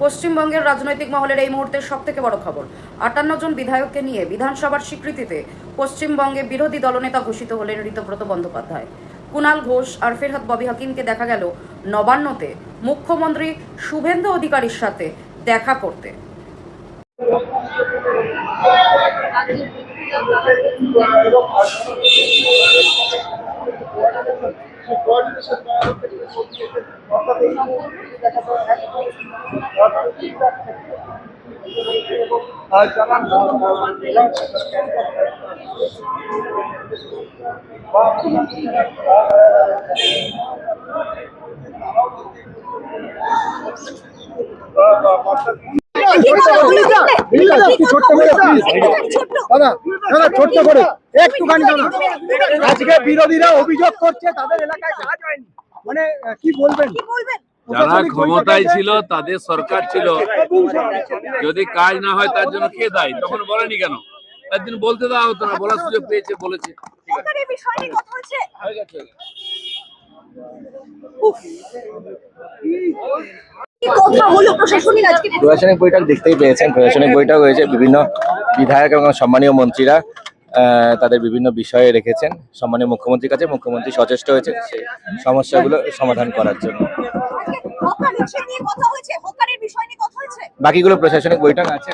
পশ্চিমবঙ্গের রাজনৈতিক মহলের এই মুহূর্তের সবথেকে বড় খবর, 58 জন বিধায়ককে নিয়ে বিধানসভার স্বীকৃতিতে পশ্চিমবঙ্গে বিরোধী দলনেতা ঘোষিত হলেন ঋতব্রত বন্দ্যোপাধ্যায়। কুণাল ঘোষ আর ফেরহাদ ববি হাকিমকে দেখা গেল নবান্নতে মুখ্যমন্ত্রী শুভেন্দু অধিকারীর সাথে দেখা করতে। আজকে বিরোধীরা অভিযোগ করছে তাদের এলাকায় কাজ হয়নি, মানে কি বলবেন? যারা ক্ষমতায় ছিল তাদের সরকার ছিল, যদি কাজ না হয় তার জন্য কে দায়ী? তখন বলেনি কেন? একদিন বলতে দেওয়া হতো না, বলার সুযোগ পেয়েছে, বলেছে। প্রশাসনিক বৈঠক দেখতেই পেয়েছেন। প্রশাসনিক বৈঠক হয়েছে, বিভিন্ন বিধায়ক এবং সম্মানীয় মন্ত্রীরা তাদের বিভিন্ন বিষয়ে রেখেছেন সম্মানীয় মুখ্যমন্ত্রীর কাছে। মুখ্যমন্ত্রী সচেষ্ট হয়েছে সেই সমস্যাগুলো সমাধান করার জন্য। বাকিগুলো প্রশাসনিক বৈঠক আছে।